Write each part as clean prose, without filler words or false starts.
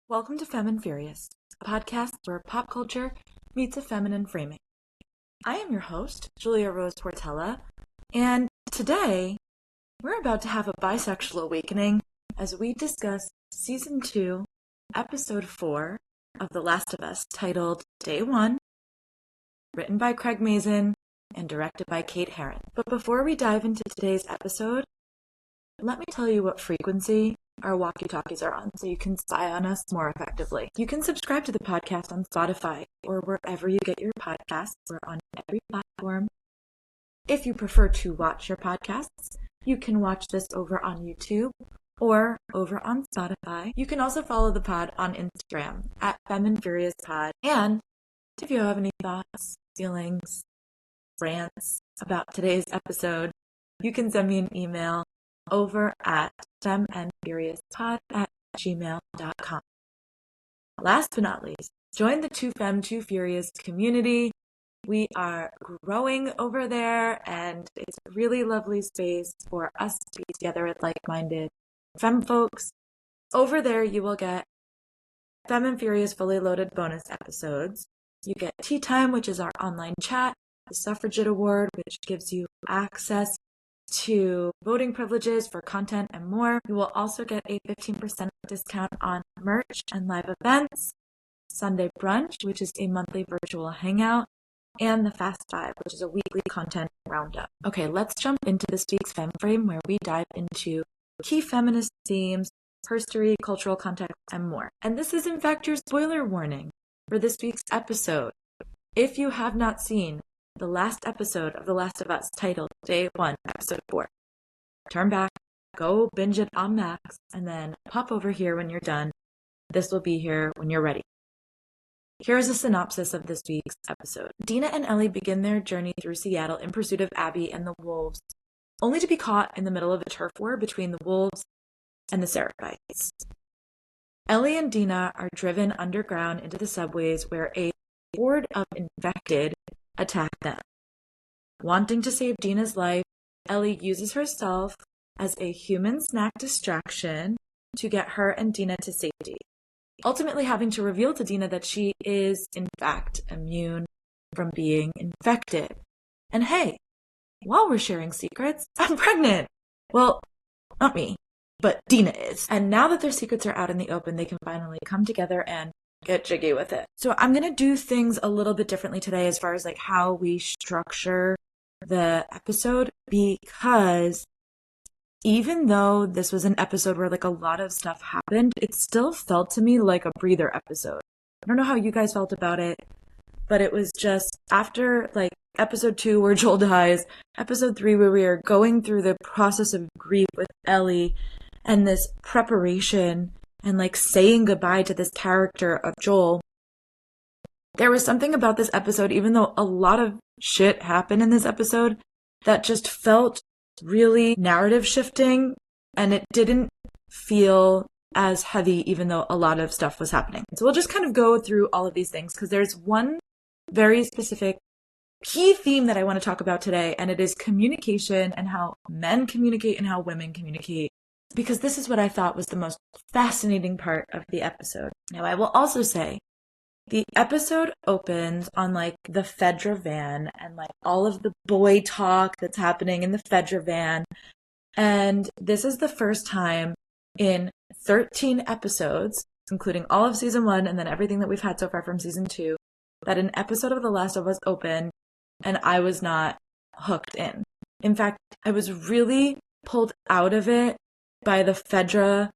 Welcome to Femme Furious, a podcast where pop culture meets a feminine framing. I am your host, Julia Rose Portela, and today we're about to have a bisexual awakening as we discuss Season 2, Episode 4 of The Last of Us, titled Day 1, written by Craig Mazin and directed by Kate Herron. But before we dive into today's episode, let me tell you what frequency our walkie-talkies are on so you can spy on us more effectively. You can subscribe to the podcast on Spotify or wherever you get your podcasts. We're on every platform. If you prefer to watch your podcasts, you can watch this over on YouTube or over on Spotify. You can also follow the pod on Instagram at Femme Furious Pod. And if you have any thoughts, feelings, rants about today's episode, you can send me an email over at femmeandfuriouspod@gmail.com. Last but not least, join the Two Femme, Two Furious community. We are growing over there, and it's a really lovely space for us to be together with like-minded femme folks. Over there, you will get Femme and Furious fully loaded bonus episodes. You get Tea Time, which is our online chat, the Suffragette Award, which gives you access to voting privileges for content and more. You will also get a 15% discount on merch and live events, Sunday Brunch, which is a monthly virtual hangout, and the Fast Five, which is a weekly content roundup. Okay, let's jump into this week's Femme Frame, where we dive into key feminist themes, history, cultural context, and more. And this is in fact your spoiler warning for this week's episode. If you have not seen the last episode of The Last of Us, titled Day 1, Episode 4, turn back, go binge it on Max, and then pop over here when you're done. This will be here when you're ready. Here's a synopsis of this week's episode. Dina and Ellie begin their journey through Seattle in pursuit of Abby and the wolves, only to be caught in the middle of a turf war between the wolves and the Seraphites. Ellie and Dina are driven underground into the subways where a horde of infected attack them. Wanting to save Dina's life, Ellie uses herself as a human snack distraction to get her and Dina to safety, ultimately having to reveal to Dina that she is, in fact, immune from being infected. And hey, while we're sharing secrets, I'm pregnant! Well, not me, but Dina is. And now that their secrets are out in the open, they can finally come together and get jiggy with it. So I'm going to do things a little bit differently today as far as like how we structure the episode, because even though this was an episode where like a lot of stuff happened, it still felt to me like a breather episode. I don't know how you guys felt about it, but it was just after like episode 2 where Joel dies, episode 3 where we are going through the process of grief with Ellie and this preparation and like saying goodbye to this character of Joel. There was something about this episode, even though a lot of shit happened in this episode, that just felt really narrative shifting, and it didn't feel as heavy even though a lot of stuff was happening. So we'll just kind of go through all of these things because there's one very specific key theme that I want to talk about today, and it is communication and how men communicate and how women communicate, because this is what I thought was the most fascinating part of the episode. Now, I will also say the episode opens on like the Fedra van and like all of the boy talk that's happening in the Fedra van. And this is the first time in 13 episodes, including all of season 1 and then everything that we've had so far from season 2, that an episode of The Last of Us opened and I was not hooked in. In fact, I was really pulled out of it by the Fedra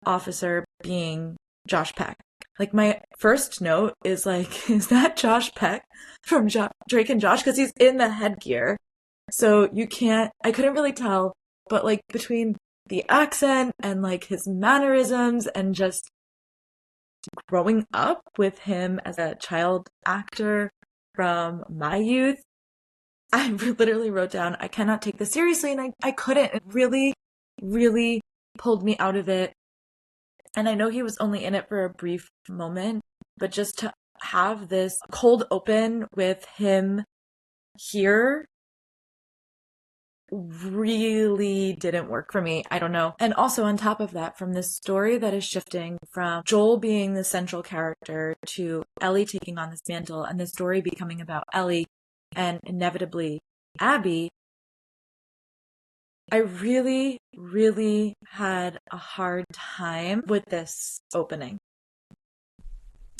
officer being Josh Peck. Like, my first note is like, is that Josh Peck from Drake and Josh? Because he's in the headgear. So I couldn't really tell, but like between the accent and like his mannerisms and just growing up with him as a child actor from my youth, I literally wrote down, I cannot take this seriously, and I couldn't. It really, really pulled me out of it. And I know he was only in it for a brief moment, but just to have this cold open with him here really didn't work for me. I don't know. And also on top of that, from this story that is shifting from Joel being the central character to Ellie taking on this mantle and the story becoming about Ellie and inevitably Abby, I really, really had a hard time with this opening.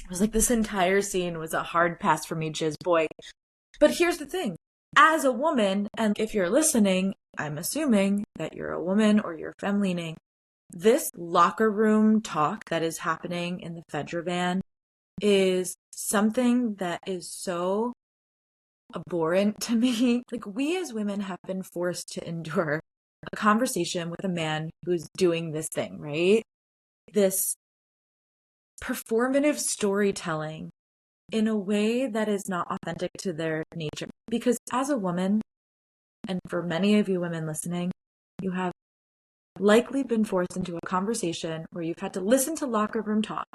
It was like this entire scene was a hard pass for me, Jizz boy. But here's the thing. As a woman, and if you're listening, I'm assuming that you're a woman or you're femme-leaning, this locker room talk that is happening in the Fedra van is something that is so abhorrent to me. Like, we as women have been forced to endure a conversation with a man who's doing this thing, right? This performative storytelling in a way that is not authentic to their nature. Because as a woman, and for many of you women listening, you have likely been forced into a conversation where you've had to listen to locker room talk,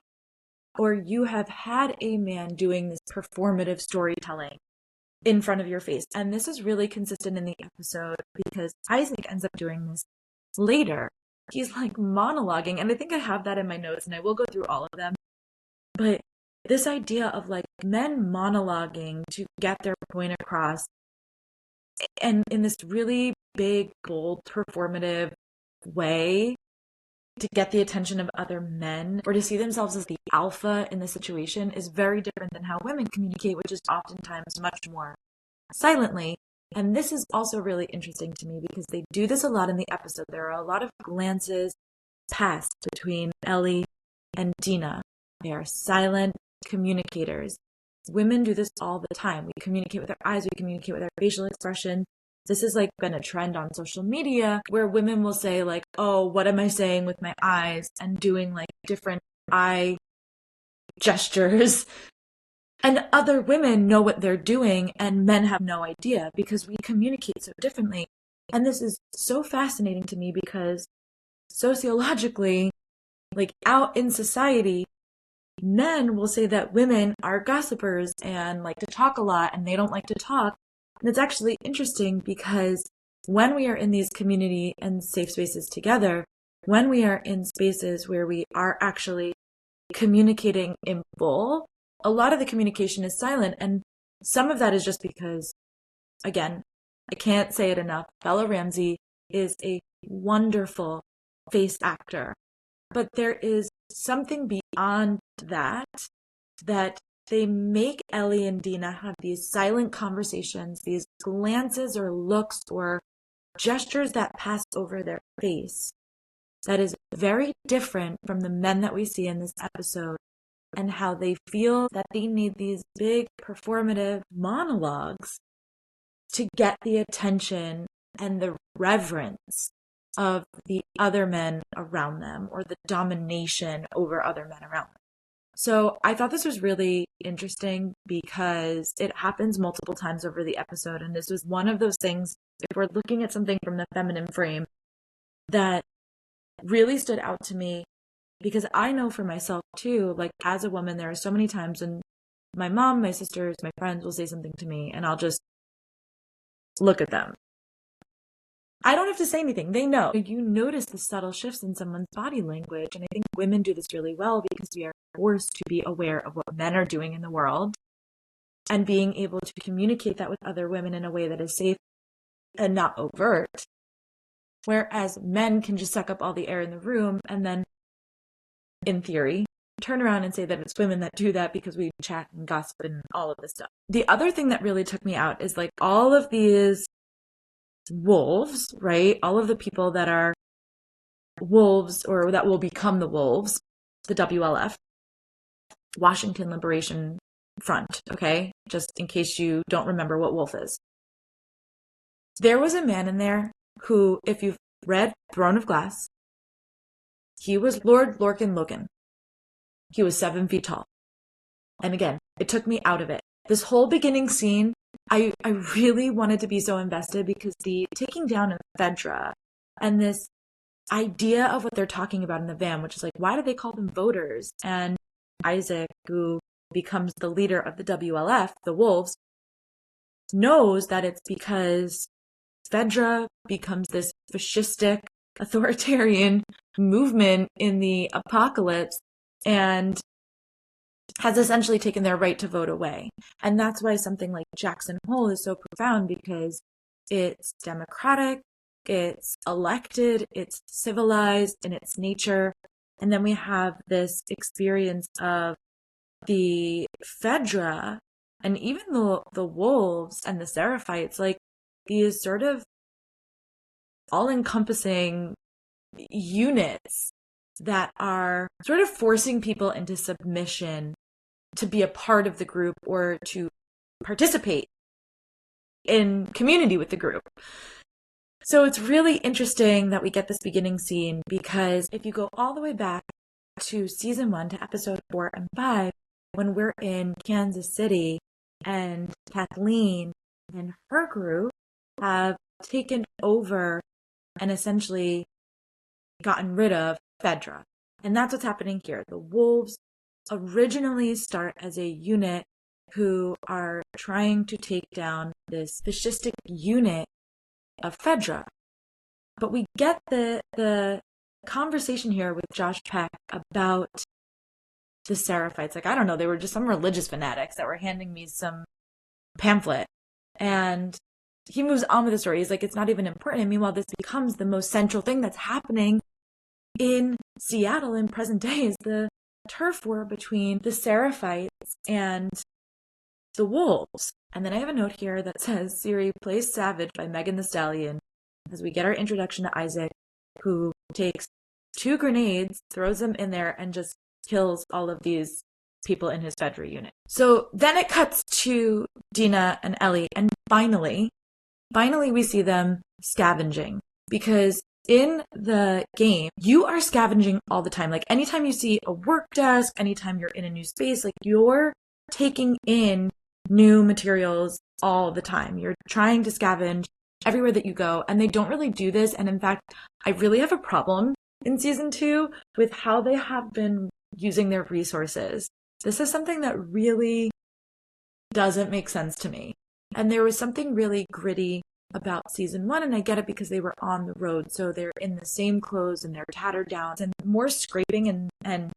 or you have had a man doing this performative storytelling in front of your face. And this is really consistent in the episode because Isaac ends up doing this later. He's like monologuing, and I think I have that in my notes, and I will go through all of them. But this idea of like men monologuing to get their point across, and in this really big, bold, performative way to get the attention of other men or to see themselves as the alpha in the situation is very different than how women communicate, which is oftentimes much more silently. And this is also really interesting to me because they do this a lot in the episode. There are a lot of glances passed between Ellie and Dina. They are silent communicators. Women do this all the time. We communicate with our eyes, we communicate with our facial expression. This has like been a trend on social media where women will say like, oh, what am I saying with my eyes? And doing like different eye gestures. And other women know what they're doing and men have no idea because we communicate so differently. And this is so fascinating to me because sociologically, like out in society, men will say that women are gossipers and like to talk a lot and they don't like to talk. And it's actually interesting because when we are in these community and safe spaces together, when we are in spaces where we are actually communicating in full, a lot of the communication is silent. And some of that is just because, again, I can't say it enough, Bella Ramsey is a wonderful face actor. But there is something beyond that, that they make Ellie and Dina have these silent conversations, these glances or looks or gestures that pass over their face. That is very different from the men that we see in this episode and how they feel that they need these big performative monologues to get the attention and the reverence of the other men around them or the domination over other men around them. So I thought this was really interesting because it happens multiple times over the episode. And this was one of those things, if we're looking at something from the feminine frame, that really stood out to me because I know for myself too, like as a woman, there are so many times when my mom, my sisters, my friends will say something to me and I'll just look at them. I don't have to say anything. They know. You notice the subtle shifts in someone's body language. And I think women do this really well because we are forced to be aware of what men are doing in the world and being able to communicate that with other women in a way that is safe and not overt. Whereas men can just suck up all the air in the room and then, in theory, turn around and say that it's women that do that because we chat and gossip and all of this stuff. The other thing that really took me out is like all of these wolves, right? All of the people that are wolves or that will become the wolves, the WLF, Washington Liberation Front, okay? Just in case you don't remember what wolf is. There was a man in there who, if you've read Throne of Glass, he was Lord Lorcan Logan. He was 7 feet tall. And again, it took me out of it. This whole beginning scene, I really wanted to be so invested because the taking down of Fedra and this idea of what they're talking about in the van, which is like, why do they call them voters? And Isaac, who becomes the leader of the WLF, the Wolves, knows that it's because Fedra becomes this fascistic, authoritarian movement in the apocalypse and has essentially taken their right to vote away. And that's why something like Jackson Hole is so profound, because it's democratic, it's elected, it's civilized in its nature. And then we have this experience of the Fedra and even the wolves and the Seraphites, like these sort of all-encompassing units that are sort of forcing people into submission to be a part of the group or to participate in community with the group. So it's really interesting that we get this beginning scene, because if you go all the way back to season 1 to episode 4 and 5, when we're in Kansas City and Kathleen and her group have taken over and essentially gotten rid of Fedra. And that's what's happening here. The wolves originally start as a unit who are trying to take down this fascistic unit of Fedra. But we get the conversation here with Josh Peck about the Seraphites. Like, I don't know, they were just some religious fanatics that were handing me some pamphlet. And he moves on with the story. He's like, it's not even important. And meanwhile, this becomes the most central thing that's happening in Seattle in present day, is the turf war between the Seraphites and the wolves. And then I have a note here that says Siri plays Savage by Megan Thee Stallion, as we get our introduction to Isaac, who takes 2 grenades, throws them in there, and just kills all of these people in his Fedra unit. So then it cuts to Dina and Ellie, and finally we see them scavenging, because in the game, you are scavenging all the time. Like, anytime you see a work desk, anytime you're in a new space, like, you're taking in new materials all the time. You're trying to scavenge everywhere that you go, and they don't really do this. And in fact, I really have a problem in season 2 with how they have been using their resources. This is something that really doesn't make sense to me. And there was something really gritty about season 1, and I get it because they were on the road, so they're in the same clothes and they're tattered down, and more scraping and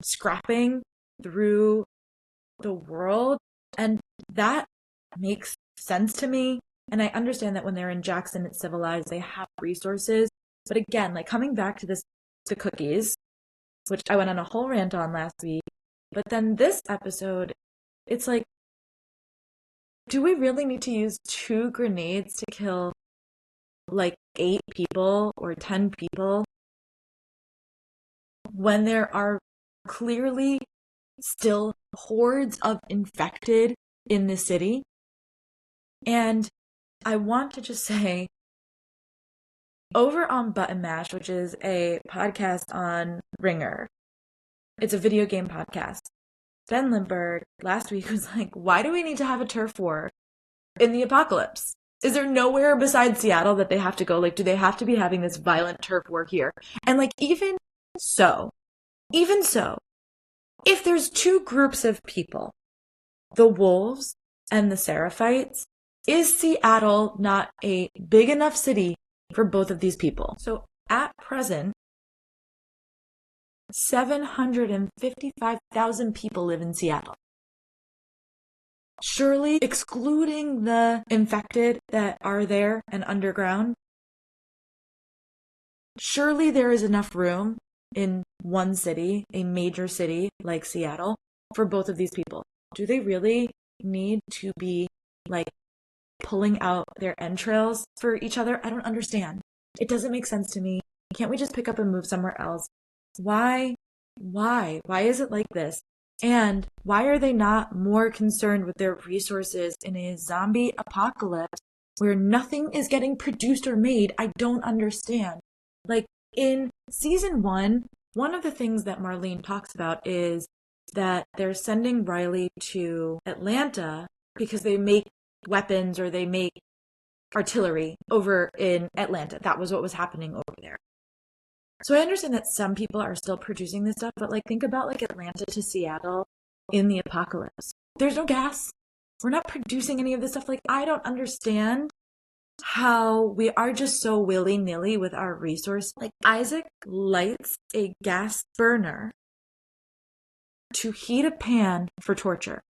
scrapping through the world, and that makes sense to me. And I understand that when they're in Jackson, it's civilized, they have resources. But again, like, coming back to the cookies, which I went on a whole rant on last week, but then this episode, it's like, do we really need to use 2 grenades to kill like 8 people or 10 people when there are clearly still hordes of infected in the city? And I want to just say, over on Button Mash, which is a podcast on Ringer, it's a video game podcast, Ben Lindbergh last week was like, why do we need to have a turf war in the apocalypse? Is there nowhere besides Seattle that they have to go? Like, do they have to be having this violent turf war here? And like, even so, if there's 2 groups of people, the wolves and the Seraphites, is Seattle not a big enough city for both of these people? So at present, 755,000 people live in Seattle. Surely, excluding the infected that are there and underground, surely there is enough room in one city, a major city like Seattle, for both of these people. Do they really need to be like pulling out their entrails for each other? I don't understand. It doesn't make sense to me. Can't we just pick up and move somewhere else? Why? Why is it like this? And why are they not more concerned with their resources in a zombie apocalypse where nothing is getting produced or made? I don't understand. Like, in season 1, one of the things that Marlene talks about is that they're sending Riley to Atlanta because they make weapons or they make artillery over in Atlanta. That was what was happening over there. So I understand that some people are still producing this stuff, but like, think about like Atlanta to Seattle in the apocalypse. There's no gas. We're not producing any of this stuff. Like, I don't understand how we are just so willy-nilly with our resources. Like Isaac lights a gas burner to heat a pan for torture.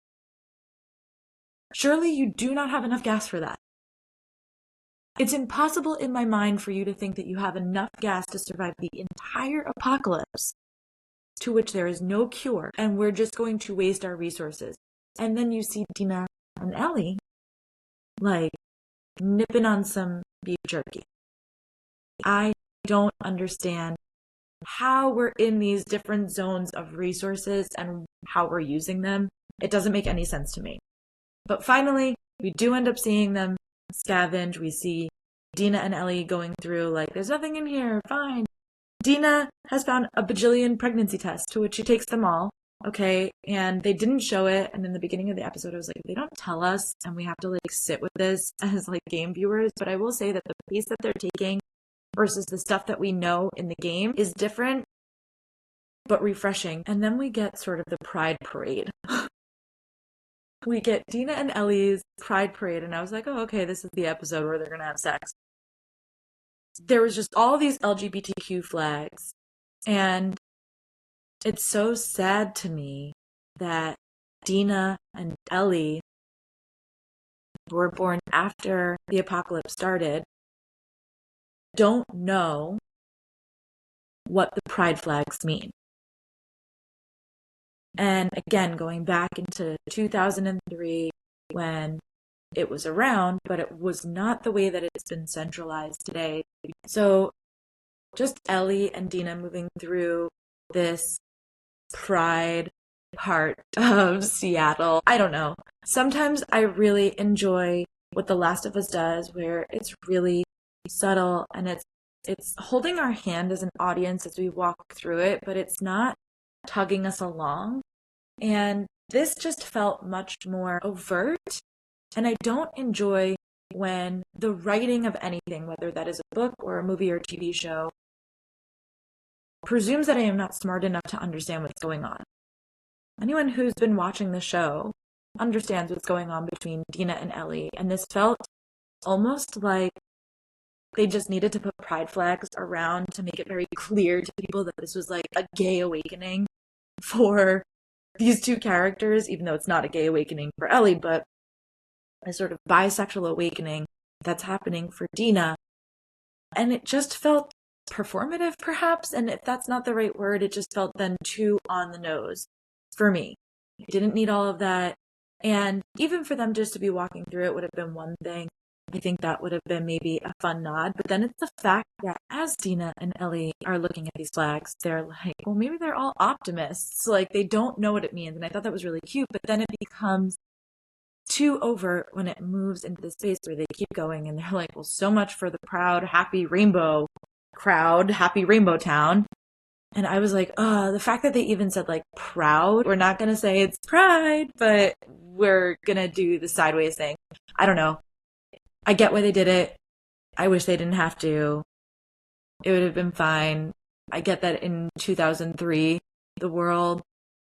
Surely you do not have enough gas for that. It's impossible in my mind for you to think that you have enough gas to survive the entire apocalypse, to which there is no cure, and we're just going to waste our resources. And then you see Dina and Ellie, like, nipping on some beef jerky. I don't understand how we're in these different zones of resources and how we're using them. It doesn't make any sense to me. But finally, we do end up seeing them scavenge. We see Dina and Ellie going through, like, there's nothing in here, fine. Dina has found a bajillion pregnancy tests, to which she takes them all, okay? And they didn't show it. And in the beginning of the episode, I was like, they don't tell us, and we have to, like, sit with this as, like, game viewers. But I will say that the pace that they're taking versus the stuff that we know in the game is different, but refreshing. And then we get sort of the pride parade. We get Dina and Ellie's pride parade, and I was like, oh, okay, this is the episode where they're gonna have sex. There was just all these LGBTQ flags, and it's so sad to me that Dina and Ellie were born after the apocalypse started, don't know what the pride flags mean. And again, going back into 2003, when it was around, but it was not the way that it's been centralized today. So just Ellie and Dina moving through this pride part of Seattle. I don't know. Sometimes I really enjoy what The Last of Us does, where it's really subtle and it's holding our hand as an audience as we walk through it, but it's not tugging us along. And this just felt much more overt. And I don't enjoy when the writing of anything, whether that is a book or a movie or TV show, presumes that I am not smart enough to understand what's going on. Anyone who's been watching the show understands what's going on between Dina and Ellie. And this felt almost like they just needed to put pride flags around to make it very clear to people that this was like a gay awakening for these two characters, even though it's not a gay awakening for Ellie, but a sort of bisexual awakening that's happening for Dina. And it just felt performative, perhaps. And if that's not the right word, it just felt then too on the nose for me. I didn't need all of that. And even for them just to be walking through it would have been one thing. I think that would have been maybe a fun nod. But then it's the fact that as Dina and Ellie are looking at these flags, they're like, well, maybe they're all optimists. Like, they don't know what it means. And I thought that was really cute. But then it becomes too overt when it moves into the space where they keep going. And they're like, well, so much for the proud, happy rainbow crowd, happy rainbow town. And I was like, oh, the fact that they even said, like, proud, we're not going to say it's pride, but we're going to do the sideways thing. I don't know. I get why they did it. I wish they didn't have to. It would have been fine. I get that in 2003, the world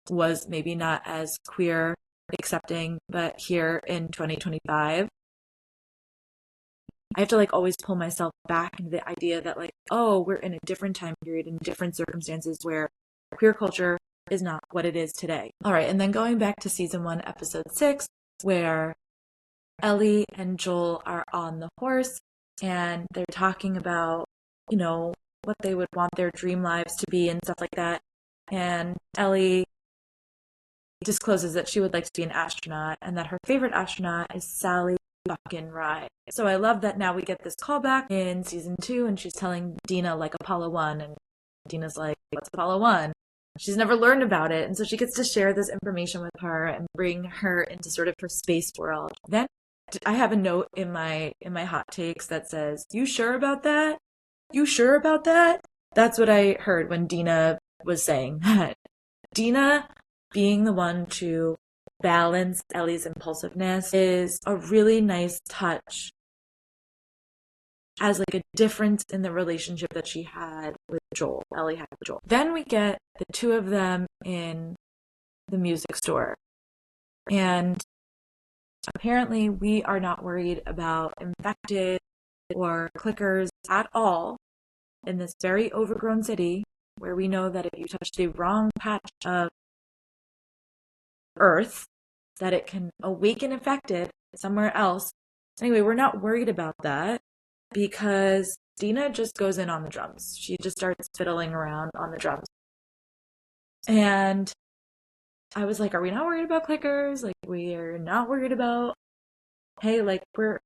was maybe not as queer accepting, but here in 2025, I have to like always pull myself back into the idea that like, oh, we're in a different time period in different circumstances where queer culture is not what it is today. All right. And then going back to season 1, episode 6, where Ellie and Joel are on the horse and they're talking about, you know, what they would want their dream lives to be and stuff like that. And Ellie discloses that she would like to be an astronaut and that her favorite astronaut is Sally fucking Ride. So I love that now we get this callback in season 2 and she's telling Dina like Apollo 1 and Dina's like, what's Apollo 1? She's never learned about it. And so she gets to share this information with her and bring her into sort of her space world. Then I have a note in my hot takes that says, you sure about that? You sure about that? That's what I heard when Dina was saying that. Dina being the one to balance Ellie's impulsiveness is a really nice touch as like a difference in the relationship that she had with Joel. Ellie had with Joel. Then we get the two of them in the music store. And apparently we are not worried about infected or clickers at all in this very overgrown city where we know that if you touch the wrong patch of Earth, that it can awaken infected somewhere else. Anyway, we're not worried about that because Dina just goes in on the drums. She just starts fiddling around on the drums. And I was like, are we not worried about clickers? Like, we're not worried about, hey, like, we're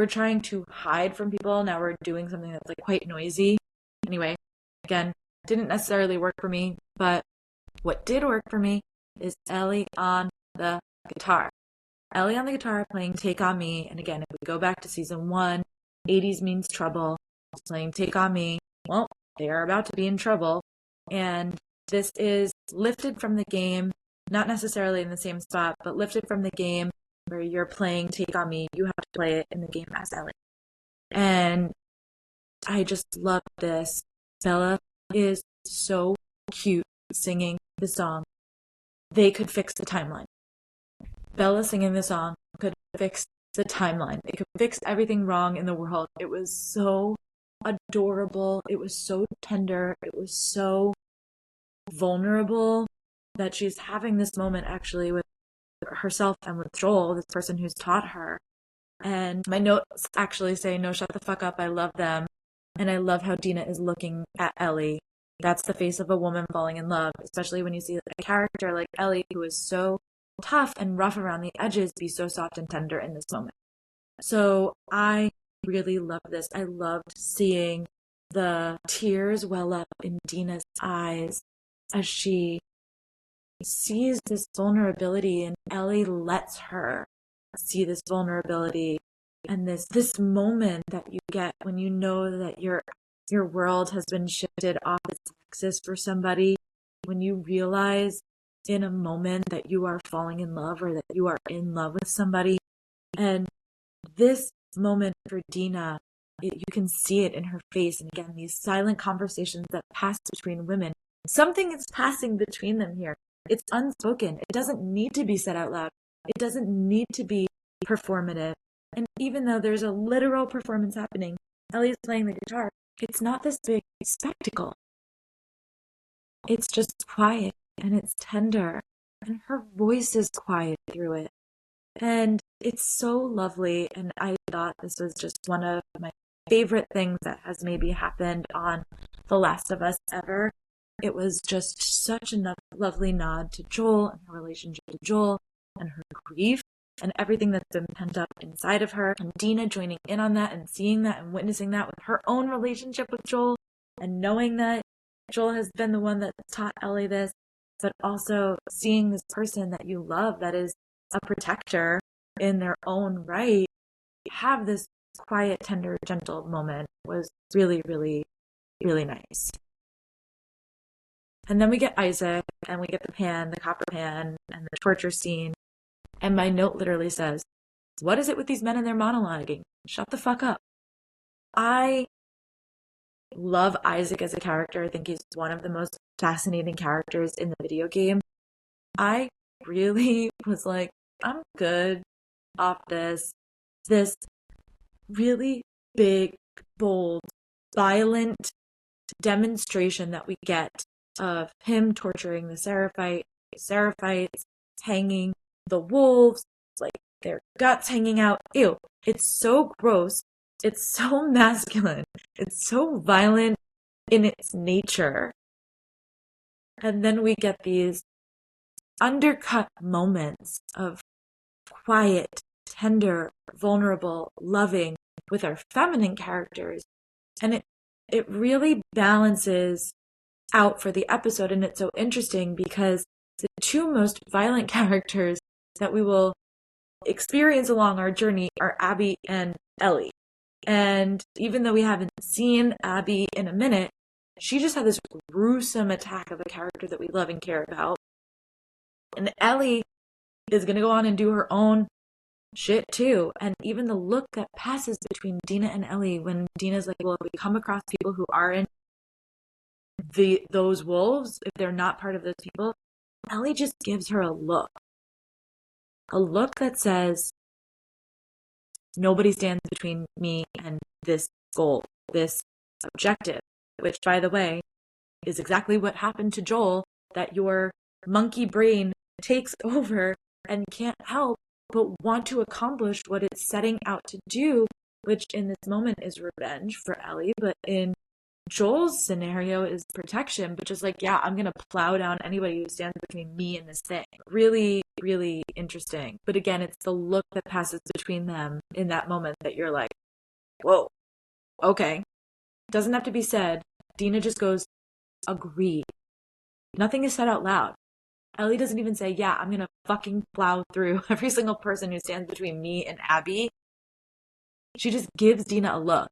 trying to hide from people. Now we're doing something that's like quite noisy. Anyway, again, didn't necessarily work for me, but what did work for me is Ellie on the guitar. Ellie on the guitar playing Take On Me. And again, if we go back to season 1, 80s means trouble, playing Take On Me. Well, they are about to be in trouble. And this is lifted from the game, not necessarily in the same spot, but lifted from the game where you're playing Take On Me. You have to play it in the game as Ellie. And I just love this. Bella is so cute singing the song. They could fix the timeline. Bella singing the song could fix the timeline. It could fix everything wrong in the world. It was so adorable. It was so tender. It was so vulnerable that she's having this moment actually with herself and with Joel, this person who's taught her. And my notes actually say, no, shut the fuck up. I love them. And I love how Dina is looking at Ellie. That's the face of a woman falling in love, especially when you see a character like Ellie who is so tough and rough around the edges be so soft and tender in this moment. So I really love this. I loved seeing the tears well up in Dina's eyes as she sees this vulnerability, and Ellie lets her see this vulnerability and this moment that you get when you know that your world has been shifted off its axis for somebody, when you realize in a moment that you are falling in love or that you are in love with somebody. And this moment for Dina, you can see it in her face. And again, these silent conversations that pass between women, something is passing between them here. It's unspoken. It doesn't need to be said out loud. It doesn't need to be performative. And even though there's a literal performance happening, Ellie's playing the guitar, it's not this big spectacle. It's just quiet and it's tender, and her voice is quiet through it. And it's so lovely, and I thought this was just one of my favorite things that has maybe happened on The Last of Us ever. It was just such a lovely nod to Joel and her relationship to Joel and her grief and everything that's been pent up inside of her, and Dina joining in on that and seeing that and witnessing that with her own relationship with Joel, and knowing that Joel has been the one that taught Ellie this, but also seeing this person that you love that is a protector in their own right have this quiet, tender, gentle moment was really, really, really nice. And then we get Isaac, and we get the copper pan, and the torture scene. And my note literally says, what is it with these men and their monologuing? Shut the fuck up. I love Isaac as a character. I think he's one of the most fascinating characters in the video game. I really was like, I'm good off this really big, bold, violent demonstration that we get of him torturing the Seraphites, hanging the wolves, like their guts hanging out. Ew. It's so gross. It's so masculine. It's so violent in its nature. And then we get these undercut moments of quiet, tender, vulnerable, loving with our feminine characters. And it really balances out for the episode. And it's so interesting because the two most violent characters that we will experience along our journey are Abby and Ellie. And even though we haven't seen Abby in a minute, she just had this gruesome attack of a character that we love and care about. And Ellie is going to go on and do her own shit too. And even the look that passes between Dina and Ellie when Dina's like, well, if we come across people who aren't those wolves, if they're not part of those people, Ellie just gives her a look that says, nobody stands between me and this goal, this objective, which, by the way, is exactly what happened to Joel, that your monkey brain takes over and can't help but want to accomplish what it's setting out to do, which in this moment is revenge for Ellie, but in Joel's scenario is protection, but just like, yeah, I'm going to plow down anybody who stands between me and this thing. Really, really interesting. But again, it's the look that passes between them in that moment that you're like, whoa, okay. Doesn't have to be said. Dina just goes, agreed. Nothing is said out loud. Ellie doesn't even say, yeah, I'm going to fucking plow through every single person who stands between me and Abby. She just gives Dina a look,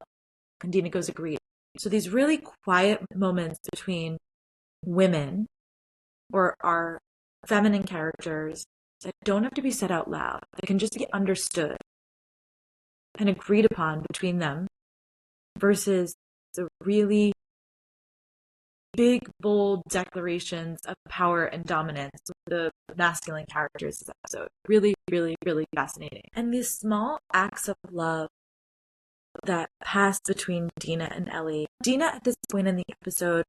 and Dina goes, agreed. So these really quiet moments between women or our feminine characters that don't have to be said out loud, that can just be understood and agreed upon between them, versus the really big, bold declarations of power and dominance with the masculine characters this episode. Really, really, really fascinating. And these small acts of love that pass between Dina and Ellie. Dina, at this point in the episode,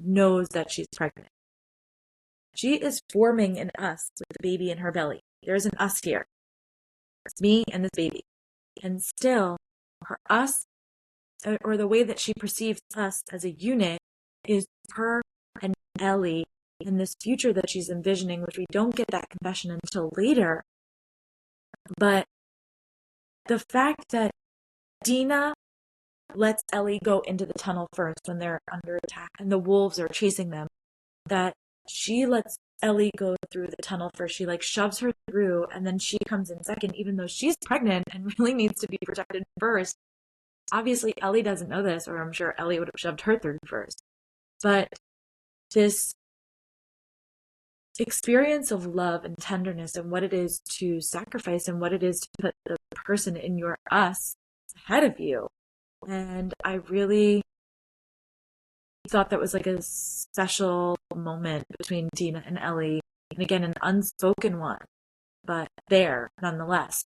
knows that she's pregnant. She is forming an us with the baby in her belly. There's an us here. It's me and this baby. And still, her us, or the way that she perceives us as a unit, is her and Ellie in this future that she's envisioning, which we don't get that confession until later. But the fact that Dina lets Ellie go into the tunnel first when they're under attack and the wolves are chasing them, that she lets Ellie go through the tunnel first. She like shoves her through, and then she comes in second, even though she's pregnant and really needs to be protected first. Obviously, Ellie doesn't know this, or I'm sure Ellie would have shoved her through first. But this experience of love and tenderness and what it is to sacrifice and what it is to put the person in your us ahead of you. And I really thought that was like a special moment between Dina and Ellie. And again, an unspoken one, but there nonetheless.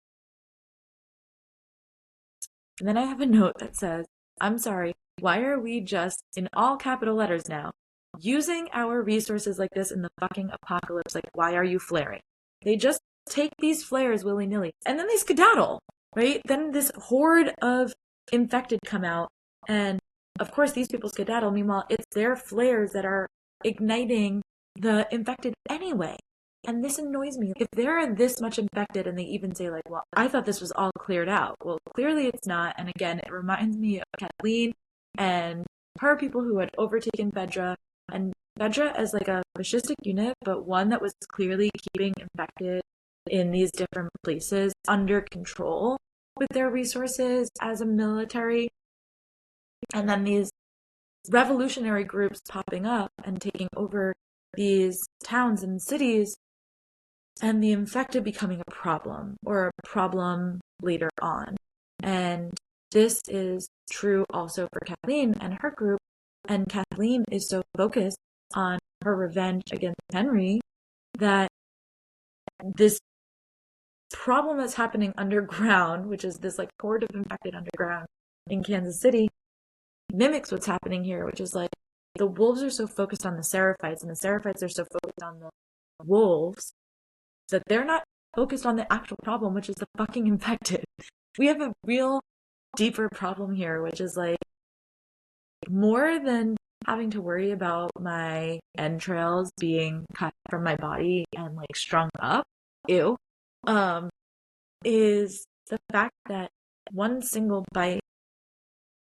And then I have a note that says, I'm sorry, why are we just, in all capital letters now, using our resources like this in the fucking apocalypse? Like, why are you flaring? They just take these flares willy-nilly, and then they skedaddle, right? Then this horde of infected come out, and of course these people skedaddle. Meanwhile, it's their flares that are igniting the infected anyway. And this annoys me. If they're this much infected and they even say like, well, I thought this was all cleared out. Well, clearly it's not. And again, it reminds me of Kathleen and her people who had overtaken Fedra, and Fedra as like a fascistic unit, but one that was clearly keeping infected in these different places under control with their resources as a military. And then these revolutionary groups popping up and taking over these towns and cities, and the infected becoming a problem, or a problem later on. And this is true also for Kathleen and her group. And Kathleen is so focused on her revenge against Henry that this problem that's happening underground, which is this like horde of infected underground in Kansas City, mimics what's happening here, which is like the wolves are so focused on the Seraphites, and the Seraphites are so focused on the wolves, that they're not focused on the actual problem, which is the fucking infected. We have a real deeper problem here, which is like, more than having to worry about my entrails being cut from my body and like strung up, ew, is the fact that one single bite,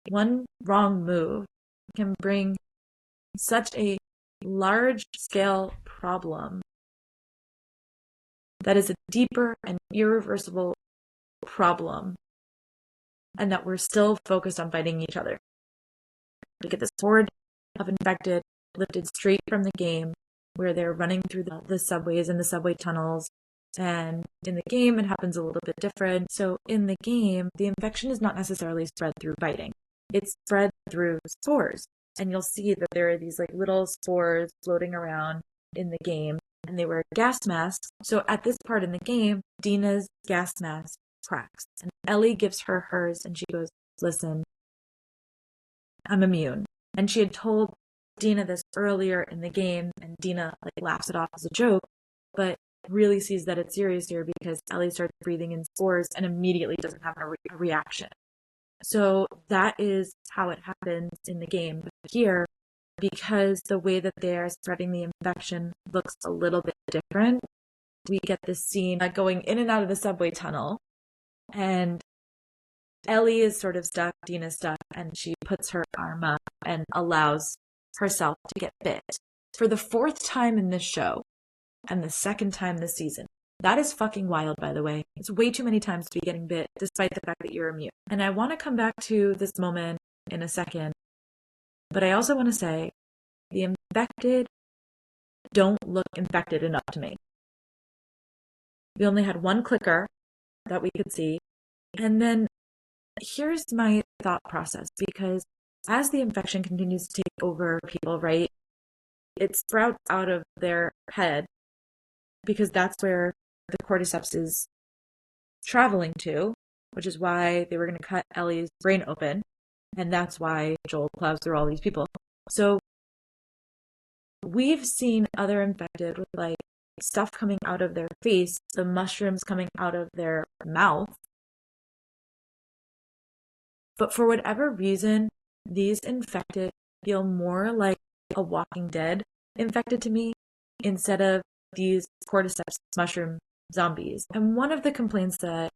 one wrong move can bring such a large scale problem that is a deeper and irreversible problem, and that we're still focused on fighting each other. We get this horde of infected lifted straight from the game, where they're running through the subways and the subway tunnels. And in the game, it happens a little bit different. So in the game, the infection is not necessarily spread through biting. It's spread through spores. And you'll see that there are these like little spores floating around in the game, and they wear gas masks. So at this part in the game, Dina's gas mask cracks, and Ellie gives her hers, and she goes, listen, I'm immune. And she had told Dina this earlier in the game, and Dina like laughs it off as a joke, but really sees that it's serious here because Ellie starts breathing in spores and immediately doesn't have a reaction. So that is how it happens in the game. But here, because the way that they're spreading the infection looks a little bit different, we get this scene going in and out of the subway tunnel, and Ellie is sort of stuck, Dina's stuck, and she puts her arm up and allows herself to get bit for the fourth time in this show and the second time this season. That is fucking wild, by the way. It's way too many times to be getting bit, despite the fact that you're immune. And I want to come back to this moment in a second, but I also want to say the infected don't look infected enough to me. We only had one clicker that we could see. And then here's my thought process, because as the infection continues to take over people, right, it sprouts out of their head because that's where the cordyceps is traveling to, which is why they were going to cut Ellie's brain open. And that's why Joel plows through all these people. So we've seen other infected with like stuff coming out of their face, the mushrooms coming out of their mouth. But for whatever reason, these infected feel more like a Walking Dead infected to me instead of these cordyceps mushroom zombies. And one of the complaints that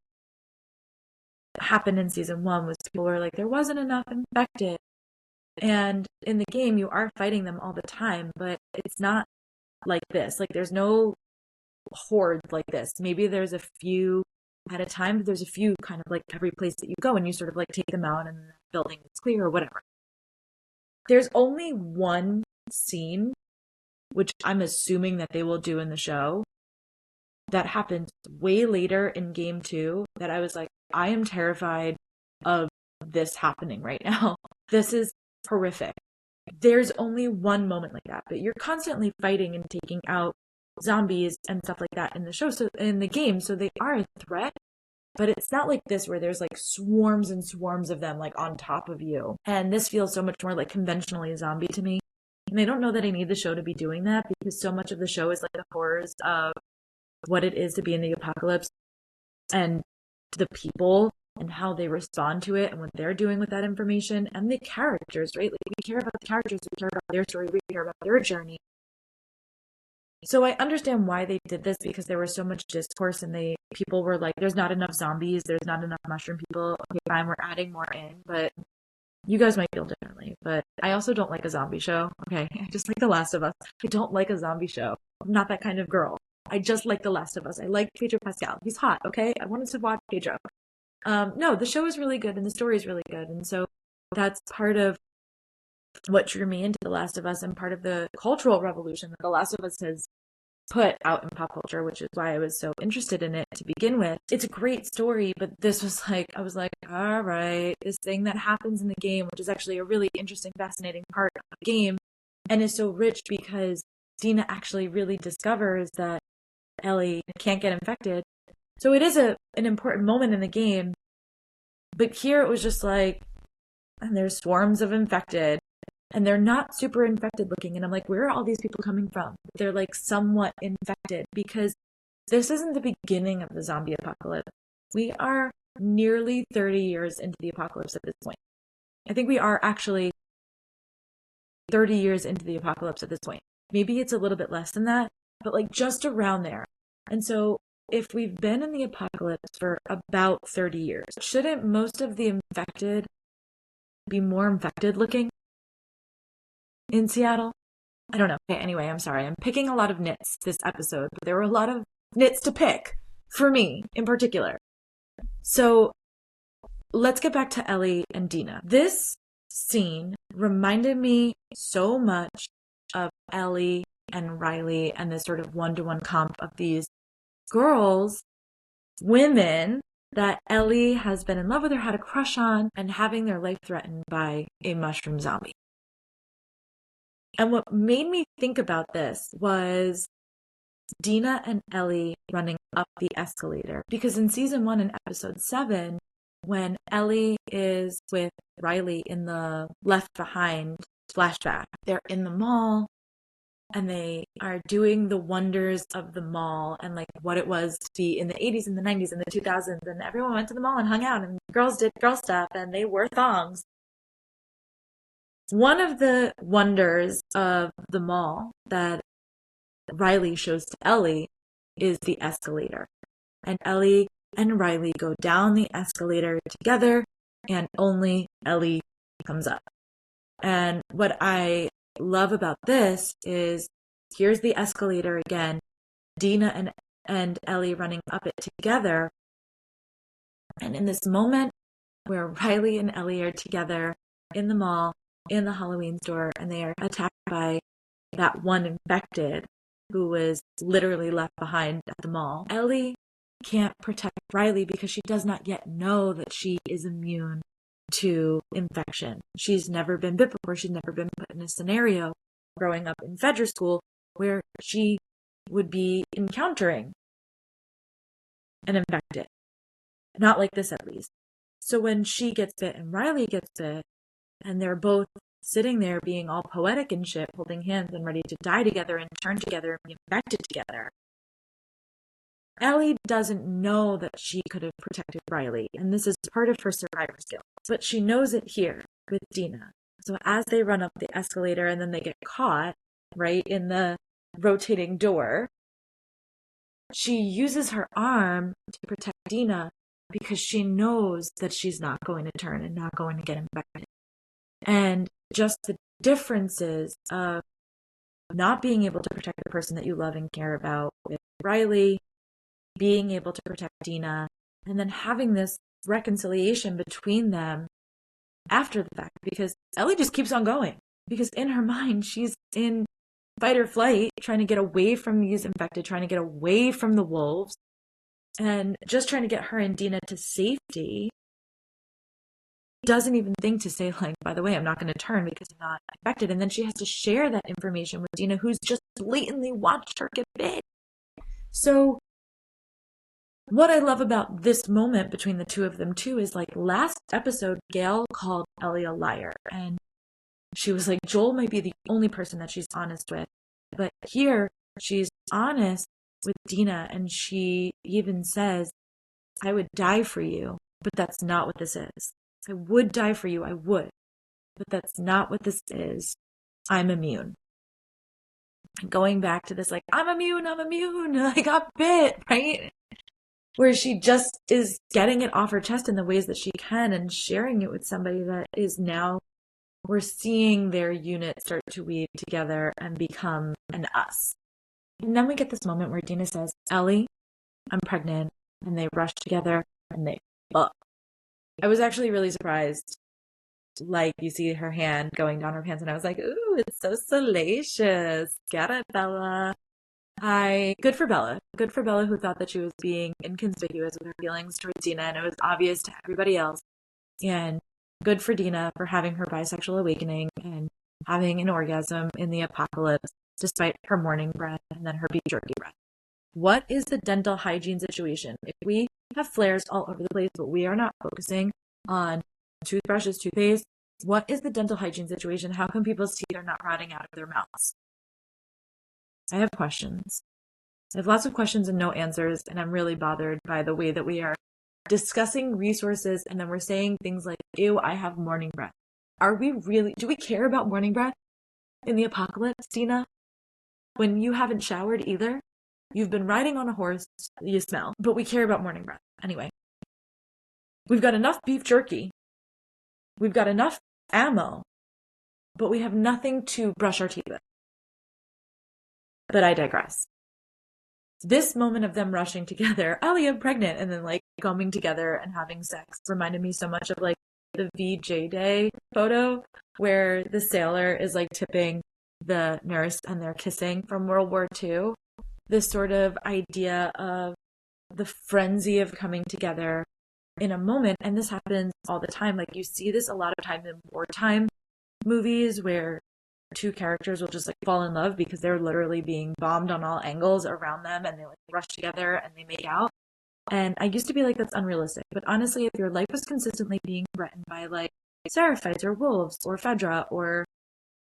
happened in season 1 was people were like, there wasn't enough infected. And in the game, you are fighting them all the time, but it's not like this. Like, there's no horde like this. Maybe there's a few at a time, but there's a few kind of like every place that you go, and you sort of like take them out and the building is clear or whatever. There's only one scene, which I'm assuming that they will do in the show, that happened way later in game 2 that I was like, I am terrified of this happening right now. This is horrific. There's only one moment like that, but you're constantly fighting and taking out zombies and stuff like that in the show, so in the game, so they are a threat, but it's not like this where there's like swarms and swarms of them like on top of you. And this feels so much more like conventionally a zombie to me. And I don't know that I need the show to be doing that, because so much of the show is like the horrors of what it is to be in the apocalypse and the people and how they respond to it and what they're doing with that information and the characters, right? Like, we care about the characters, we care about their story, we care about their journey. So I understand why they did this, because there was so much discourse and people were like, there's not enough zombies, there's not enough mushroom people. Okay, fine, we're adding more in, but you guys might feel differently. But I also don't like a zombie show. Okay, I just like The Last of Us. I don't like a zombie show. I'm not that kind of girl. I just like The Last of Us. I like Pedro Pascal. He's hot, okay? I wanted to watch Pedro. No, the show is really good and the story is really good. And so that's part of what drew me into The Last of Us and part of the cultural revolution that The Last of Us has put out in pop culture, which is why I was so interested in it to begin with. It's a great story, but this was like, I was like, all right, this thing that happens in the game, which is actually a really interesting, fascinating part of the game, and is so rich because Dina actually really discovers that Ellie can't get infected. So it is an important moment in the game, but here it was just like, and there's swarms of infected, and they're not super infected looking. And I'm like, where are all these people coming from? They're like somewhat infected, because this isn't the beginning of the zombie apocalypse. We are nearly 30 years into the apocalypse at this point. I think we are actually 30 years into the apocalypse at this point. Maybe it's a little bit less than that, but like just around there. And so if we've been in the apocalypse for about 30 years, shouldn't most of the infected be more infected looking in Seattle? I don't know. Okay, anyway, I'm sorry. I'm picking a lot of nits this episode, but there were a lot of nits to pick for me in particular. So let's get back to Ellie and Dina. This scene reminded me so much of Ellie and Riley and this sort of one-to-one comp of these girls, women that Ellie has been in love with or had a crush on, and having their life threatened by a mushroom zombie. And what made me think about this was Dina and Ellie running up the escalator. Because in season 1 in episode 7, when Ellie is with Riley in the Left Behind flashback. They're in the mall and they are doing the wonders of the mall and like what it was to be in the 80s and the 90s and the 2000s, and everyone went to the mall and hung out and girls did girl stuff and they wore thongs. One of the wonders of the mall that Riley shows to Ellie is the escalator. And Ellie and Riley go down the escalator together, and only Ellie comes up. And what I love about this is here's the escalator again, Dina and Ellie running up it together. And in this moment where Riley and Ellie are together in the mall, in the Halloween store, and they are attacked by that one infected who was literally left behind at the mall, Ellie can't protect Riley because she does not yet know that she is immune to infection. She's never been bit before. She's never been put in a scenario growing up in Federal school where she would be encountering an infected. Not like this, at least. So when she gets bit and Riley gets bit, and they're both sitting there being all poetic and shit, holding hands and ready to die together and turn together and be infected together, Ellie doesn't know that she could have protected Riley, and this is part of her survivor skills, but she knows it here with Dina. So as they run up the escalator and then they get caught, right, in the rotating door, she uses her arm to protect Dina because she knows that she's not going to turn and not going to get infected. And just the differences of not being able to protect the person that you love and care about with Riley, being able to protect Dina, and then having this reconciliation between them after the fact, because Ellie just keeps on going. Because in her mind, she's in fight or flight, trying to get away from these infected, trying to get away from the wolves, and just trying to get her and Dina to safety. Doesn't even think to say, like, by the way, I'm not going to turn because I'm not infected. And then she has to share that information with Dina, who's just blatantly watched her get bit. So what I love about this moment between the two of them, too, is like last episode, Gail called Ellie a liar. And she was like, Joel might be the only person that she's honest with. But here, she's honest with Dina. And she even says, I would die for you, but that's not what this is. I would die for you, I would. But that's not what this is. I'm immune. And going back to this, like, I'm immune, I got bit, right? Where she just is getting it off her chest in the ways that she can and sharing it with somebody that is now, we're seeing their unit start to weave together and become an us. And then we get this moment where Dina says, Ellie, I'm pregnant. And they rush together and they fuck. I was actually really surprised. Like, you see her hand going down her pants, and I was like, ooh, it's so salacious. Get it, Bella. Good for Bella. Good for Bella, who thought that she was being inconspicuous with her feelings towards Dina, and it was obvious to everybody else. And good for Dina for having her bisexual awakening and having an orgasm in the apocalypse, despite her morning breath and then her beef jerky breath. What is the dental hygiene situation? If we have flares all over the place, but we are not focusing on toothbrushes, toothpaste, what is the dental hygiene situation? How come people's teeth are not rotting out of their mouths? I have questions. I have lots of questions and no answers, and I'm really bothered by the way that we are discussing resources, and then we're saying things like, ew, I have morning breath. Do we care about morning breath in the apocalypse, Dina? When you haven't showered either? You've been riding on a horse, you smell, but we care about morning breath. Anyway, we've got enough beef jerky. We've got enough ammo, but we have nothing to brush our teeth with. But I digress. This moment of them rushing together, Ellie, I'm pregnant, and then like coming together and having sex reminded me so much of like the VJ Day photo where the sailor is like tipping the nurse and they're kissing from World War II. This sort of idea of the frenzy of coming together in a moment. And this happens all the time. Like, you see this a lot of times in wartime movies where two characters will just like fall in love because they're literally being bombed on all angles around them, and they like rush together and they make out. And I used to be like, that's unrealistic. But honestly, if your life was consistently being threatened by like seraphites or wolves or Fedra or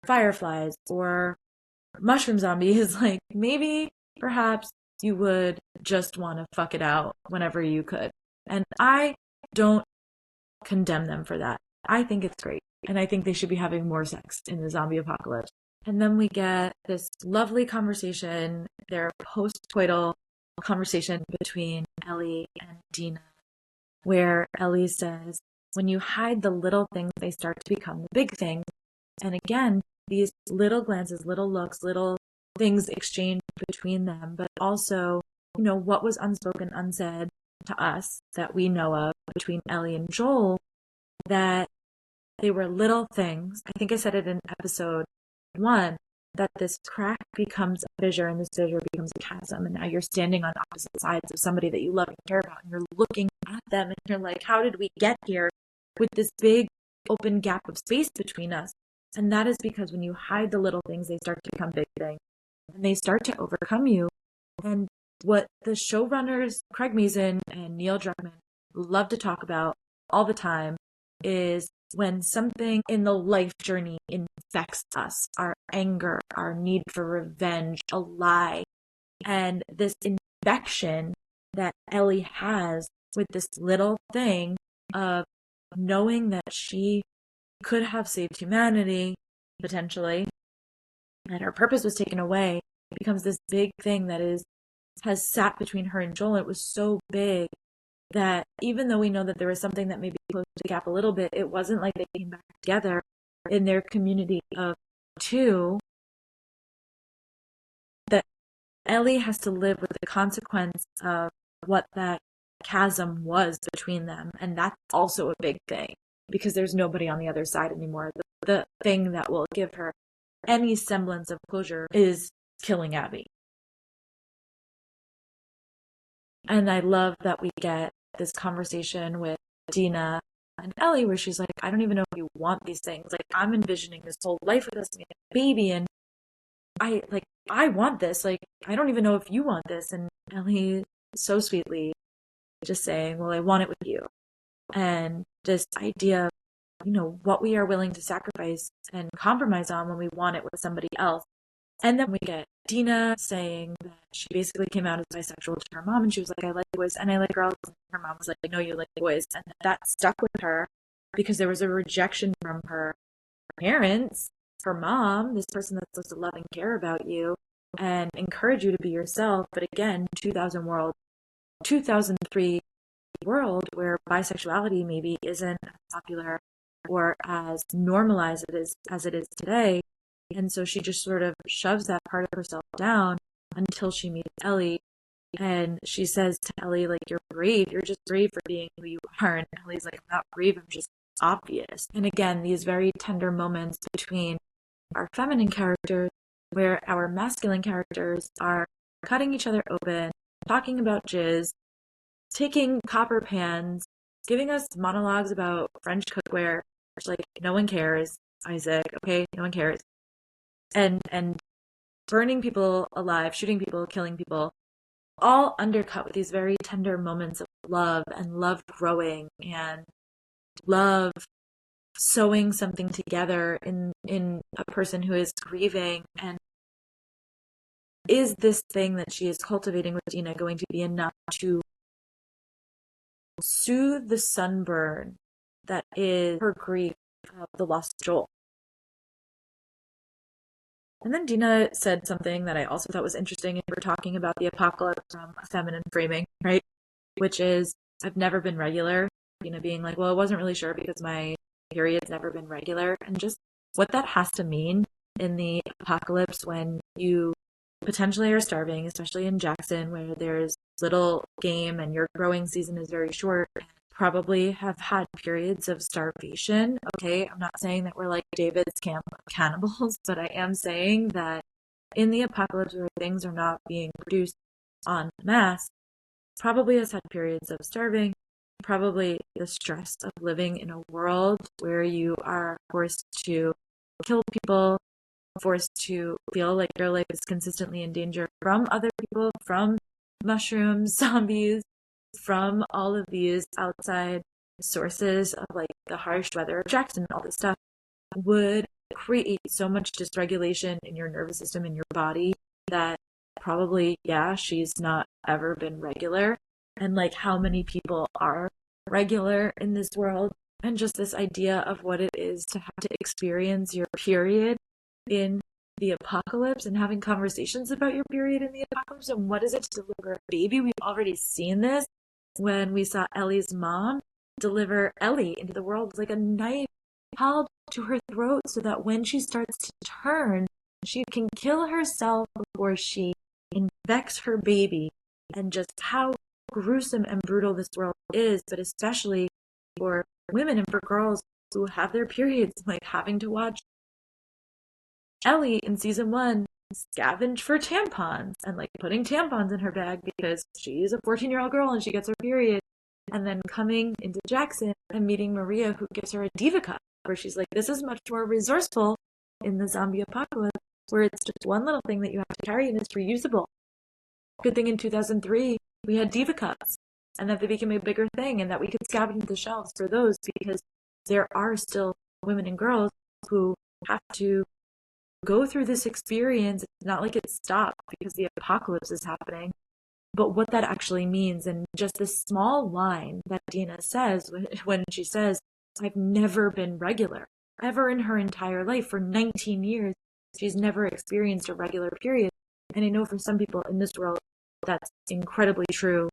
fireflies or mushroom zombies, like maybe perhaps you would just want to fuck it out whenever you could. And I don't condemn them for that. I think it's great. And I think they should be having more sex in the zombie apocalypse. And then we get this lovely conversation, their post-coital conversation between Ellie and Dina, where Ellie says, when you hide the little things, they start to become the big things. And again, these little glances, little looks, little things exchanged between them, but also, you know, what was unspoken, unsaid to us that we know of between Ellie and Joel, that they were little things. I think I said it in episode 1, that this crack becomes a fissure and this fissure becomes a chasm. And now you're standing on opposite sides of somebody that you love and care about, and you're looking at them and you're like, how did we get here with this big open gap of space between us? And that is because when you hide the little things, they start to become big things and they start to overcome you. And what the showrunners, Craig Mazin and Neil Druckmann, love to talk about all the time is when something in the life journey infects us, our anger, our need for revenge, a lie, and this infection that Ellie has with this little thing of knowing that she could have saved humanity, potentially, and her purpose was taken away, becomes this big thing that has sat between her and Joel. It was so big that even though we know that there was something that maybe closed the gap a little bit, it wasn't like they came back together in their community of two, that Ellie has to live with the consequence of what that chasm was between them. And that's also a big thing because there's nobody on the other side anymore. The thing that will give her any semblance of closure is killing Abby. And I love that we get this conversation with Dina and Ellie where she's like, I don't even know if you want these things. Like, I'm envisioning this whole life with us, baby, and I want this. Like, I don't even know if you want this. And Ellie so sweetly just saying, well, I want it with you. And this idea of, you know, what we are willing to sacrifice and compromise on when we want it with somebody else. And then we get Dina saying that she basically came out as bisexual to her mom, and she was like, I like boys and I like girls. And her mom was like, no, you like boys. And that stuck with her because there was a rejection from her parents, her mom, this person that's supposed to love and care about you and encourage you to be yourself. But again, 2003 world where bisexuality maybe isn't as popular or as normalized as it is today. And so she just sort of shoves that part of herself down until she meets Ellie. And she says to Ellie, like, you're brave. You're just brave for being who you are. And Ellie's like, I'm not brave. I'm just obvious. And again, these very tender moments between our feminine characters where our masculine characters are cutting each other open, talking about jizz, taking copper pans, giving us monologues about French cookware, which, like, no one cares, Isaac, okay? No one cares. And burning people alive, shooting people, killing people, all undercut with these very tender moments of love and love growing and love sewing something together in a person who is grieving. And is this thing that she is cultivating with Dina going to be enough to soothe the sunburn that is her grief of the lost Joel? And then Dina said something that I also thought was interesting, and we're talking about the apocalypse from a feminine framing, right? Which is, I've never been regular. Dina being like, well, I wasn't really sure because my period's never been regular. And just what that has to mean in the apocalypse when you potentially are starving, especially in Jackson, where there's little game and your growing season is very short, probably have had periods of starvation. Okay, I'm not saying that we're like David's camp of cannibals, but I am saying that in the apocalypse where things are not being produced en masse, probably has had periods of starving, probably the stress of living in a world where you are forced to kill people, forced to feel like your life is consistently in danger from other people, from mushrooms, zombies, from all of these outside sources of like the harsh weather of Jackson and all this stuff would create so much dysregulation in your nervous system, in your body, that probably, yeah, she's not ever been regular. And like how many people are regular in this world, and just this idea of what it is to have to experience your period in the apocalypse and having conversations about your period in the apocalypse and what is it to deliver a baby. We've already seen this when we saw Ellie's mom deliver Ellie into the world with like a knife held to her throat so that when she starts to turn, she can kill herself before she infects her baby. And just how gruesome and brutal this world is, but especially for women and for girls who have their periods, like having to watch Ellie in season 1 scavenge for tampons and like putting tampons in her bag because she's a 14-year-old girl and she gets her period, and then coming into Jackson and meeting Maria, who gives her a diva cup where she's like, this is much more resourceful in the zombie apocalypse where it's just one little thing that you have to carry and it's reusable. Good thing in 2003 we had diva cups and that they became a bigger thing and that we could scavenge the shelves for those, because there are still women and girls who have to go through this experience. It's not like it stopped because the apocalypse is happening, but what that actually means. And just this small line that Dina says when she says, I've never been regular, ever in her entire life. For 19 years, she's never experienced a regular period. And I know for some people in this world, that's incredibly true,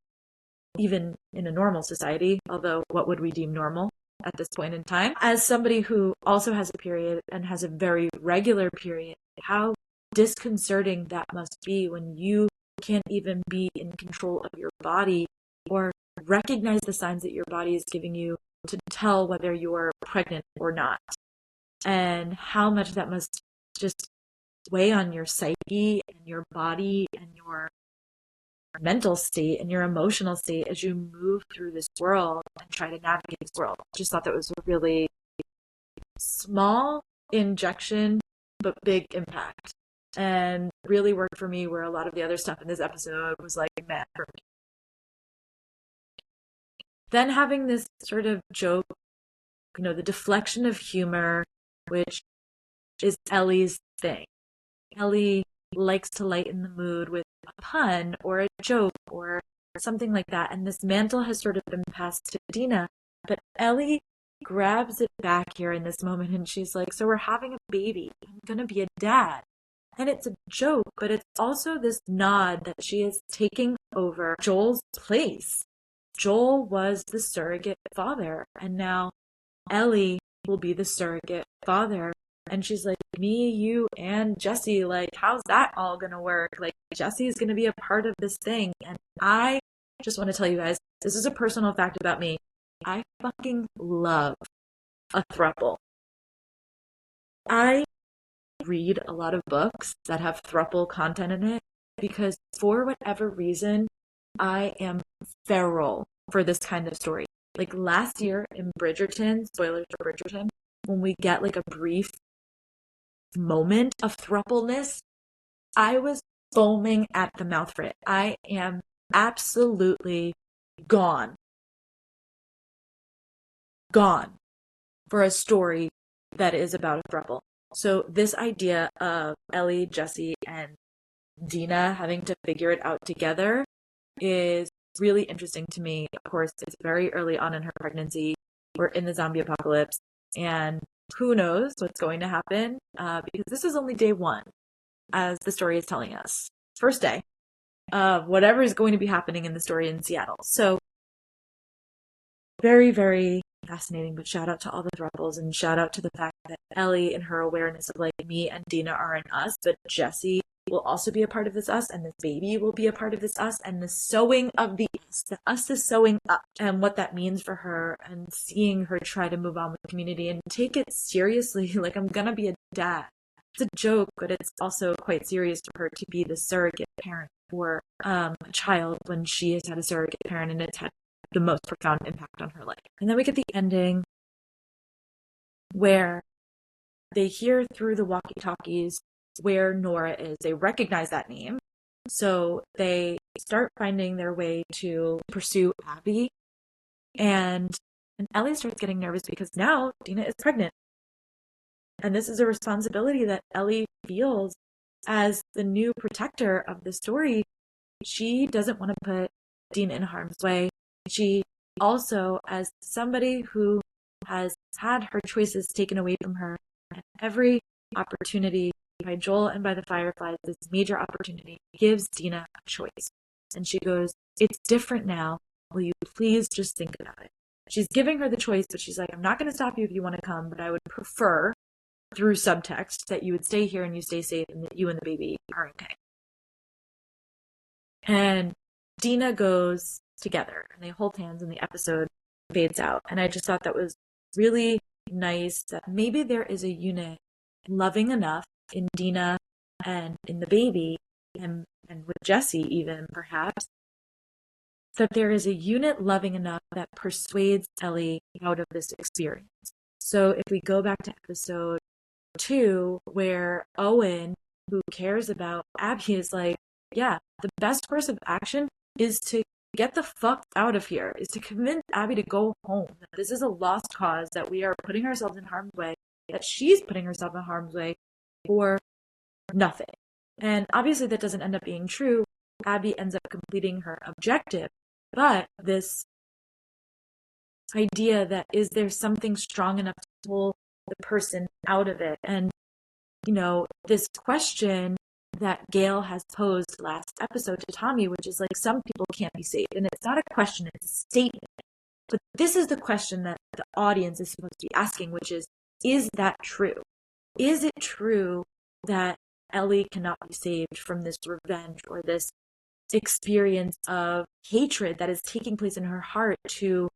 even in a normal society, although what would we deem normal at this point in time? As somebody who also has a period and has a very regular period, how disconcerting that must be when you can't even be in control of your body or recognize the signs that your body is giving you to tell whether you're pregnant or not. And how much that must just weigh on your psyche and your body and your mental state and your emotional state as you move through this world and try to navigate this world. I just thought that was a really small injection, but big impact. And really worked for me where a lot of the other stuff in this episode was like meh for me. Then having this sort of joke, the deflection of humor, which is Ellie's thing. Ellie likes to lighten the mood with a pun or a joke or something like that. And this mantle has sort of been passed to Dina, but Ellie grabs it back here in this moment and she's like, so we're having a baby. I'm going to be a dad. And it's a joke, but it's also this nod that she is taking over Joel's place. Joel was the surrogate father, and now Ellie will be the surrogate father. And she's like, me, you, and Jesse, like, how's that all gonna work? Like, Jesse's gonna be a part of this thing. And I just want to tell you guys, this is a personal fact about me. I fucking love a throuple. I read a lot of books that have throuple content in it because for whatever reason, I am feral for this kind of story. Like last year in Bridgerton, spoilers for Bridgerton, when we get like a brief moment of thrupleness, I was foaming at the mouth for it. I am absolutely gone for a story that is about a throuple. So this idea of Ellie, Jesse, and Dina having to figure it out together is really interesting to me. Of course, it's very early on in her pregnancy. We're in the zombie apocalypse, and who knows what's going to happen, because this is only day 1, as the story is telling us. First day of whatever is going to be happening in the story in Seattle. So very, very fascinating, but shout out to all the thruples and shout out to the fact that Ellie and her awareness of like me and Dina are in us, but Jesse will also be a part of this us, and this baby will be a part of this us, and the sewing of the us is sewing up, and what that means for her, and seeing her try to move on with the community and take it seriously. Like, I'm gonna be a dad. It's a joke, but it's also quite serious for her to be the surrogate parent for a child when she has had a surrogate parent and it's had the most profound impact on her life. And then we get the ending where they hear through the walkie-talkies where Nora is. They recognize that name. So they start finding their way to pursue Abby. And Ellie starts getting nervous because now Dina is pregnant. And this is a responsibility that Ellie feels as the new protector of the story. She doesn't want to put Dina in harm's way. She also, as somebody who has had her choices taken away from her at every opportunity by Joel and by the Fireflies, this major opportunity, gives Dina a choice. And she goes, "It's different now. Will you please just think about it?" She's giving her the choice, but she's like, "I'm not going to stop you if you want to come, but I would prefer, through subtext, that you would stay here and you stay safe and that you and the baby are okay." And Dina goes together and they hold hands and the episode fades out. And I just thought that was really nice that maybe there is a unit loving enough in Dina and in the baby and with Jesse even perhaps, that there is a unit loving enough that persuades Ellie out of this experience. So if we go back to episode 2, where Owen, who cares about Abby, is like, yeah, the best course of action is to get the fuck out of here, is to convince Abby to go home. This is a lost cause, that we are putting ourselves in harm's way, that she's putting herself in harm's way for nothing. And obviously that doesn't end up being true. Abby ends up completing her objective. But this idea that, is there something strong enough to pull the person out of it? And, this question that Gail has posed last episode to Tommy, which is like, some people can't be saved. And it's not a question, it's a statement. But this is the question that the audience is supposed to be asking, which is that true? Is it true that Ellie cannot be saved from this revenge or this experience of hatred that is taking place in her heart to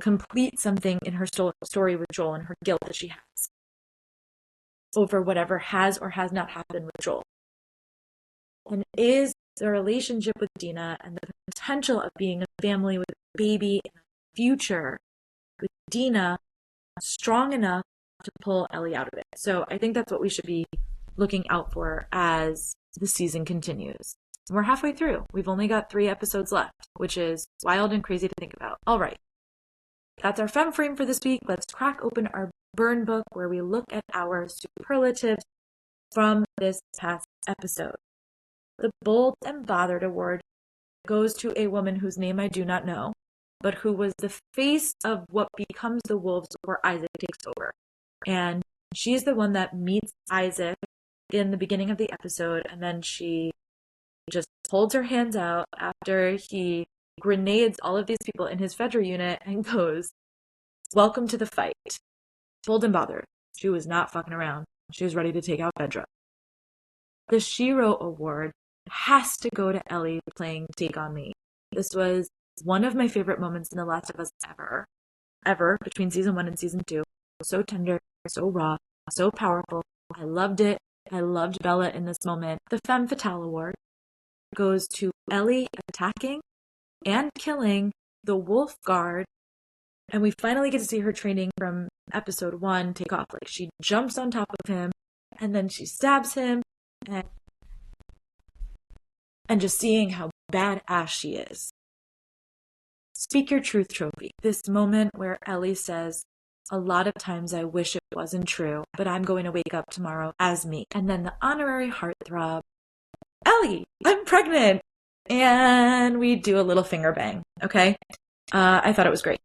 complete something in her story with Joel, and her guilt that she has over whatever has or has not happened with Joel? And is the relationship with Dina and the potential of being a family with a baby in the future with Dina strong enough to pull Ellie out of it? So I think that's what we should be looking out for as the season continues. We're halfway through. We've only got 3 episodes left, which is wild and crazy to think about. All right. That's our Femme Frame for this week. Let's crack open our burn book, where we look at our superlatives from this past episode. The Bold and Bothered Award goes to a woman whose name I do not know, but who was the face of what becomes the wolves before Isaac takes over. And she's the one that meets Isaac in the beginning of the episode, and then she just holds her hands out after he grenades all of these people in his Fedra unit and goes, "Welcome to the fight." Bold and bothered. She was not fucking around. She was ready to take out Fedra. The Shiro Award has to go to Ellie playing Take On Me. This was one of my favorite moments in The Last of Us ever, between season 1 and season 2. So tender, so raw, so powerful. I loved it. I loved Bella in this moment. The Femme Fatale Award goes to Ellie attacking and killing the Wolf Guard. And we finally get to see her training from episode 1 take off. Like, she jumps on top of him and then she stabs him, and just seeing how badass she is. Speak Your Truth trophy. This moment where Ellie says, "A lot of times I wish it wasn't true, but I'm going to wake up tomorrow as me." And then the honorary heartthrob, "Ellie, I'm pregnant." And we do a little finger bang. Okay. I thought it was great.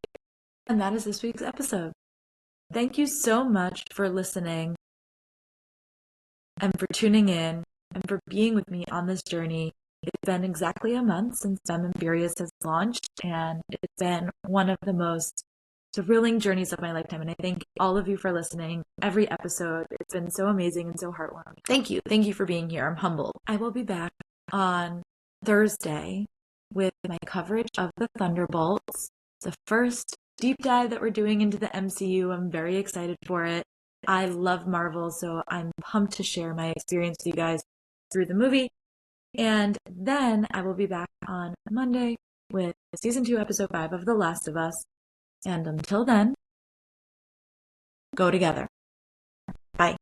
And that is this week's episode. Thank you so much for listening and for tuning in and for being with me on this journey. It's been exactly a month since Femme Furious has launched, and it's been one of the most thrilling journeys of my lifetime. And I thank all of you for listening every episode. It's been so amazing and so heartwarming. Thank you. Thank you for being here. I'm humbled. I will be back on Thursday with my coverage of the Thunderbolts, the first deep dive that we're doing into the MCU. I'm very excited for it. I love Marvel, so I'm pumped to share my experience with you guys through the movie. And then I will be back on Monday with season 2, episode 5 of The Last of Us. And until then, go together. Bye.